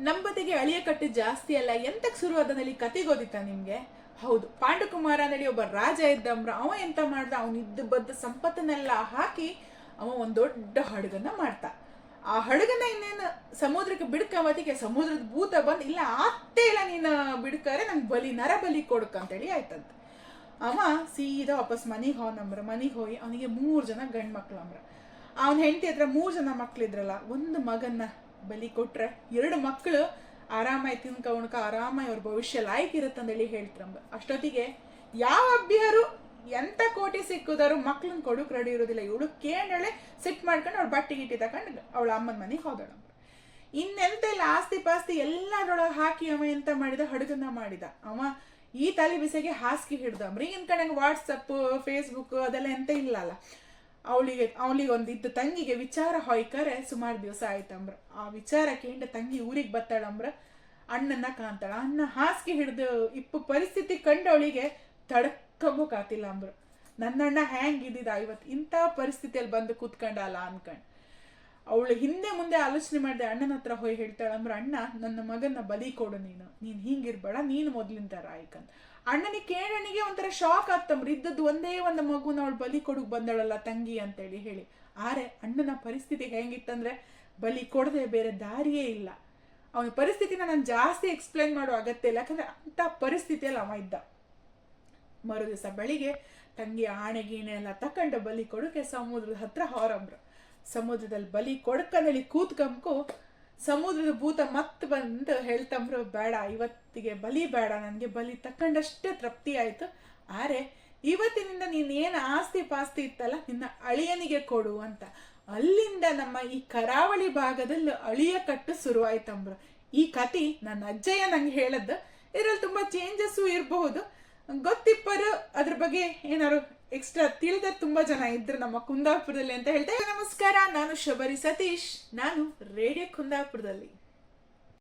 ನಂಬತಿಗೆ ಅಳಿಯ ಕಟ್ಟು ಜಾಸ್ತಿ ಅಲ್ಲ ಎಂತಕ್ ಶುರು ಅದನ್ನಲ್ಲಿ ಕತೆ ಗೊತ್ತಿತ್ತಾ ನಿಮ್ಗೆ? ಹೌದು, ಪಾಂಡುಕುಮಾರ ನಡಿ ಒಬ್ಬ ರಾಜ ಇದ್ದಮ್ರ. ಅವ ಎಂತ ಮಾಡ್ದ, ಅವನಿದ್ದ ಬದ್ದ ಸಂಪತ್ತನ್ನೆಲ್ಲ ಹಾಕಿ ಅವ ಒಂದ್ ದೊಡ್ಡ ಹಡಗನ್ನ ಮಾಡ್ತ. ಆ ಹಡಗನ್ನ ಇನ್ನೇನು ಸಮುದ್ರಕ್ಕೆ ಬಿಡ್ಕವತ್ತಿಗೆ ಸಮುದ್ರದ ಭೂತ ಬಂದ್, ಇಲ್ಲ ಆತ್ತೇ ಇಲ್ಲ ನೀನು ಬಿಡ್ಕರೆ ನಂಗೆ ಬಲಿ ನರ ಬಲಿ ಕೊಡ್ಕಂತೇಳಿ ಆಯ್ತಂತ. ಅವ ಸೀದಾ ವಾಪಸ್ ಮನಿಗೆ ಹೋನಂಬ್ರ. ಮನಿಗೆ ಹೋಗಿ ಅವನಿಗೆ 3 ಜನ ಗಂಡ್ ಮಕ್ಳು ಅಂಬ್ರ. ಅವನ ಹೆಂಡತಿ ಹತ್ರ 3 ಜನ ಮಕ್ಳಿದ್ರಲ್ಲ, ಒಂದು ಮಗನ್ನ ಬಲಿ ಕೊಟ್ರೆ 2 ಮಕ್ಕಳು ಆರಾಮಾಗಿ ತಿನ್ಕ ಉಣ್ಕ ಆರಾಮಾಗಿ ಅವ್ರ ಭವಿಷ್ಯ ಲಾಯ್ಕ್ ಇರತ್ತಂದೇಳಿ ಹೇಳ್ತಾರಂಬ. ಅಷ್ಟೊತ್ತಿಗೆ ಯಾವ ಅಬ್ಬಿಯರು ಎಂತ ಕೋಟಿ ಸಿಕ್ಕುದಾರು ಮಕ್ಳನ್ನ ಕೊಡಕ್ ರೆಡಿ ಇರೋದಿಲ್ಲ. ಇವಳು ಕೇಳಳೆ ಸಿಟ್ ಮಾಡ್ಕೊಂಡು ಅವಳು ಬಟ್ಟೆ ಗಿಟ್ಟಿ ತಕೊಂಡು ಅವಳ ಅಮ್ಮನ ಮನೆಗೆ ಹೋದಳಂಬ. ಇನ್ನೆಂತ ಇಲ್ಲ, ಆಸ್ತಿ ಪಾಸ್ತಿ ಎಲ್ಲದ್ರೊಳಗೆ ಹಾಕಿ ಅವ ಎಂತ ಮಾಡಿದ, ಹಡಗನ್ನ ಮಾಡಿದ. ಅವ ಈ ತಲೆ ಬಿಸಿಗೆ ಹಾಸಿಗೆ ಹಿಡ್ದಂಬ್ರಿ. ಈಗಿನ ಕಡೆ ವಾಟ್ಸಪ್ ಫೇಸ್ಬುಕ್ ಅದೆಲ್ಲ ಎಂತ ಇಲ್ಲಲ್ಲ. ಅವಳಿಗೆ ಒಂದಿದ್ದ ತಂಗಿಗೆ ವಿಚಾರ ಹೊಯ್ಕರೆ ಸುಮಾರು ದಿವಸ ಆಯ್ತಂಬ್ರ. ಆ ವಿಚಾರ ಕೇಂದ್ರ ತಂಗಿ ಊರಿಗೆ ಬತ್ತಾಳಂಬ್ರ. ಅಣ್ಣನ ಕಾಂತಾಳ. ಅಣ್ಣ ಹಾಸಿಗೆ ಹಿಡ್ದು ಪರಿಸ್ಥಿತಿ ಕಂಡು ಅವಳಿಗೆ ತಡ್ಕಬೋಕಾತಿಲ್ಲ ಅಂಬ್ರ. ನನ್ನಣ್ಣ ಹ್ಯಾಂಗ್ ಇದ್ದಿದ ಇವತ್ತು ಇಂಥ ಪರಿಸ್ಥಿತಿಯಲ್ಲಿ ಬಂದು ಕೂತ್ಕೊಂಡಲ್ಲ ಅನ್ಕಂಡ್ ಅವಳು ಹಿಂದೆ ಮುಂದೆ ಆಲೋಚನೆ ಮಾಡಿದೆ. ಅಣ್ಣನ ಹತ್ರ ಹೋಗಿ ಹೇಳ್ತಾಳಂಬ್ರ, ಅಣ್ಣ ನನ್ನ ಮಗನ್ನ ಬಲಿ ಕೊಡು, ನೀನ್ ಹಿಂಗಿರ್ಬೇಡ, ನೀನು ಮೊದ್ಲಿನ ತರ ಆಯ್ಕಂತ. ಅಣ್ಣನಿಗೆ ಕೇಳಣಿಗೆ ಒಂಥರ ಶಾಕ್ ಆಗ್ತಂಬ್ರಿ. ಇದ್ದದ್ದು ಒಂದೇ ಒಂದು ಮಗುನ ಅವಳು ಬಲಿ ಕೊಡಕ್ ಬಂದಳಲ್ಲ ತಂಗಿ ಅಂತೇಳಿ ಹೇಳಿ. ಆರೆ ಅಣ್ಣನ ಪರಿಸ್ಥಿತಿ ಹೆಂಗಿತ್ತಂದ್ರೆ ಬಲಿ ಕೊಡದೆ ಬೇರೆ ದಾರಿಯೇ ಇಲ್ಲ. ಅವನ ಪರಿಸ್ಥಿತಿನ ನಾನು ಜಾಸ್ತಿ ಎಕ್ಸ್ಪ್ಲೈನ್ ಮಾಡೋ ಅಗತ್ಯ ಇಲ್ಲ, ಯಾಕಂದ್ರೆ ಅಂತ ಪರಿಸ್ಥಿತಿಯಲ್ಲಿ ಅವ ಇದ್ದ. ಮರು ದಿವಸ ಬೆಳಿಗ್ಗೆ ತಂಗಿ ಆಣೆ ಗೀಣೆ ಎಲ್ಲ ತಕೊಂಡು ಬಲಿ ಕೊಡಕ್ಕೆ ಸಮುದ್ರದ ಹತ್ರ ಹೊರಂಬ್ರ. ಸಮುದ್ರದಲ್ಲಿ ಬಲಿ ಕೊಡ್ಕಂದೇಳಿ ಕೂತ್ಕಂಕು ಸಮುದ್ರದ ಭೂತ ಮತ್ ಬಂದು ಹೇಳ್ತಂಬ್ರು, ಬೇಡ ಇವತ್ತಿಗೆ ಬಲಿ ಬೇಡ, ನನಗೆ ಬಲಿ ತಕ್ಕಂಡಷ್ಟೇ ತೃಪ್ತಿ ಆಯ್ತು. ಆರೆ ಇವತ್ತಿನಿಂದ ನೀನ್ ಏನ್ ಆಸ್ತಿ ಪಾಸ್ತಿ ಇತ್ತಲ್ಲ ನಿನ್ನ ಅಳಿಯನಿಗೆ ಕೊಡು ಅಂತ. ಅಲ್ಲಿಂದ ನಮ್ಮ ಈ ಕರಾವಳಿ ಭಾಗದಲ್ಲಿ ಅಳಿಯ ಕಟ್ಟು ಶುರುವಾಯ್ತಂಬ್ರ. ಈ ಕತಿ ನನ್ನ ಅಜ್ಜಯ್ಯ ನಂಗೆ ಹೇಳದ್ದು. ಇದ್ರಲ್ಲಿ ತುಂಬಾ ಚೇಂಜಸ್ಸು ಇರಬಹುದು. ಗೊತ್ತಿಪ್ಪರು ಅದ್ರ ಬಗ್ಗೆ ಏನಾರು ಎಕ್ಸ್ಟ್ರಾ ತಿಳಿದ ತುಂಬಾ ಜನ ಇದ್ರು ನಮ್ಮ ಕುಂದಾಪುರದಲ್ಲಿ ಅಂತ ಹೇಳ್ತಾ ನಮಸ್ಕಾರ. ನಾನು ಶಬರಿ ಸತೀಶ್, ನಾನು ರೇಡಿಯೋ ಕುಂದಾಪುರದಲ್ಲಿ.